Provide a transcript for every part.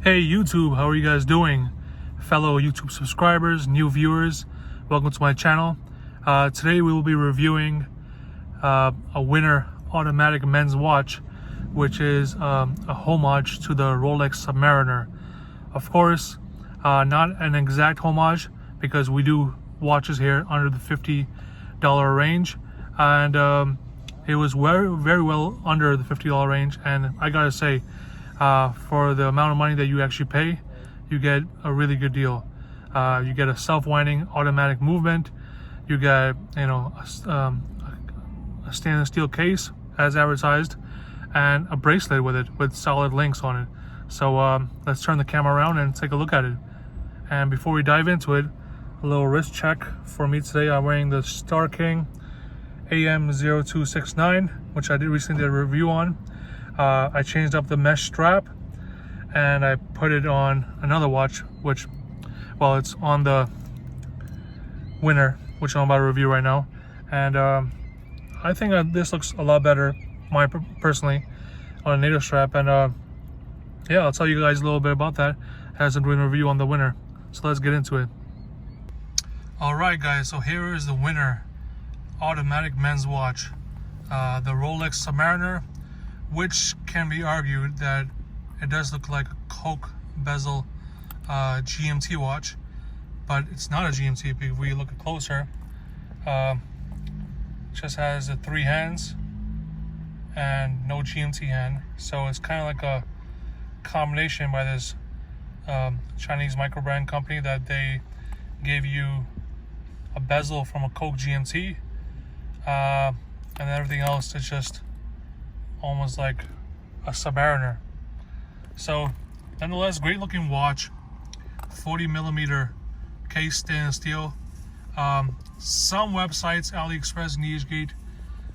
Hey YouTube, how are you guys doing? Fellow YouTube subscribers, new viewers, welcome to my channel. Today we will be reviewing a winter automatic men's watch, which is a homage to the Rolex Submariner. Of course, not an exact homage because we do watches here under the $50 range, and it was very well under the $50 range. And I gotta say, for the amount of money that you actually pay, you get a really good deal. You get a self-winding automatic movement. You get, a stainless steel case as advertised, and a bracelet with it with solid links on it. So let's turn the camera around and take a look at it. And before we dive into it, a little wrist check for me today. I'm wearing the Star King AM0269, which I recently did a review on. I changed up the mesh strap and I put it on another watch, which, well, it's on the winner, which I'm about to review right now. And I think this looks a lot better, personally, on a NATO strap. And yeah, I'll tell you guys a little bit about that as I'm doing a review on the winner. So let's get into it. All right, guys, so here is the winner automatic men's watch, the Rolex Submariner, which can be argued that it does look like a Coke bezel GMT watch, but it's not a GMT. If we look closer, it just has the 3 hands and no GMT hand, so it's kind of like a combination by this Chinese micro brand company that they gave you a bezel from a Coke GMT, and everything else is just almost like a Submariner. So nonetheless, great looking watch, 40mm case, stainless steel. Some websites, AliExpress and DHgate,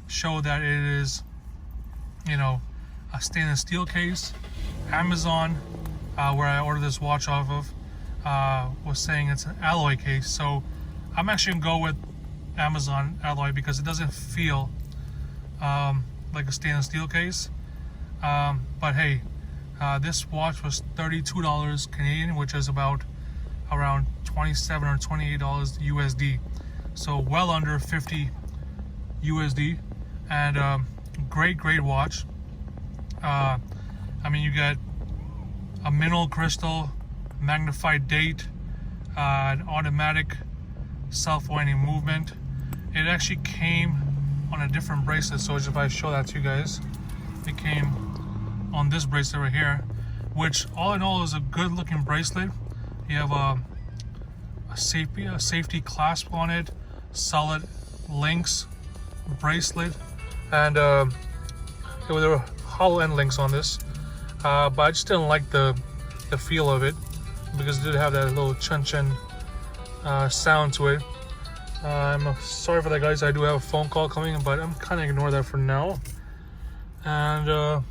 show that it is, a stainless steel case. Amazon, where I ordered this watch off of, was saying it's an alloy case. So I'm actually gonna go with Amazon alloy because it doesn't feel like a stainless steel case. But hey, this watch was $32 Canadian, which is about around $27 or $28 USD, so well under 50 USD. And great watch. I mean, you get a mineral crystal magnified date, an automatic self-winding movement. It actually came on a different bracelet, so if I show that to you guys, it came on this bracelet right here, which all in all is a good looking bracelet. You have a safety clasp on it, solid links bracelet, and there were hollow end links on this, but I just didn't like the feel of it because it did have that little chun sound to it. I'm sorry for that, guys. I do have a phone call coming, but I'm kind of ignore that for now. And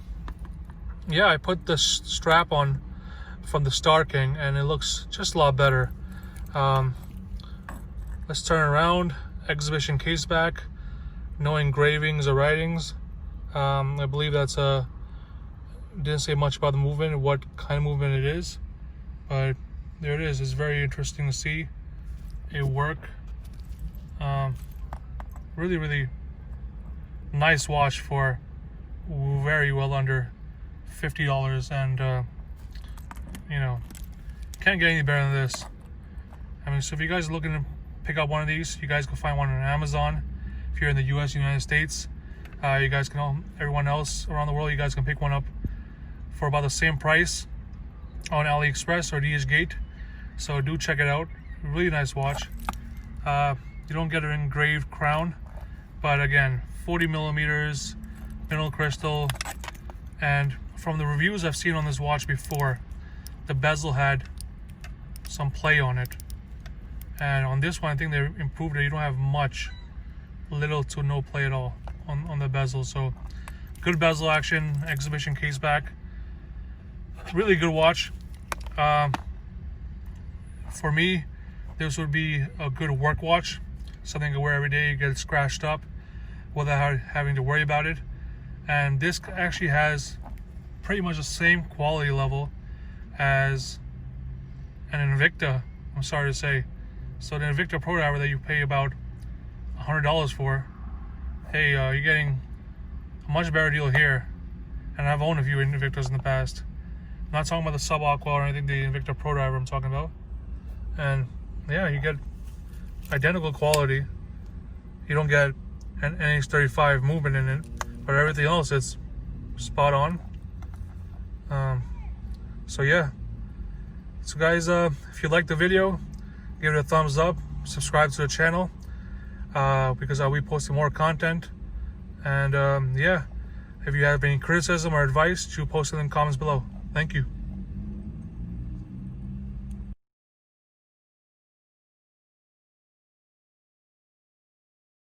yeah, I put the strap on from the Star King, and it looks just a lot better. Let's turn around. Exhibition case back, no engravings or writings. I believe that's didn't say much about the movement, what kind of movement it is, but there it is. It's very interesting to see it work. Really nice watch for very well under $50, and can't get any better than this. I mean, so if you guys are looking to pick up one of these, you guys can find one on Amazon. If you're in the United States, you guys can, everyone else around the world, you guys can pick one up for about the same price on AliExpress or DHgate. So do check it out. Really nice watch. You don't get an engraved crown, but again, 40mm mineral crystal. And from the reviews I've seen on this watch before, the bezel had some play on it, and on this one I think they improved it. You don't have little to no play at all on the bezel. So good bezel action, exhibition case back, really good watch. For me, this would be a good work watch, something to wear every day. You get scratched up without having to worry about it. And this actually has pretty much the same quality level as an Invicta, I'm sorry to say. So the Invicta Pro Diver that you pay about $100 for, hey, you're getting a much better deal here. And I've owned a few Invictas in the past. I'm not talking about the Sub Aqua or anything, the Invicta Pro Diver I'm talking about. And yeah, you get identical quality. You don't get an NH35 movement in it, but everything else is spot on. So yeah. So guys, if you liked the video, give it a thumbs up, subscribe to the channel, because I'll be posting more content. And yeah, if you have any criticism or advice, you post it in the comments below. Thank you.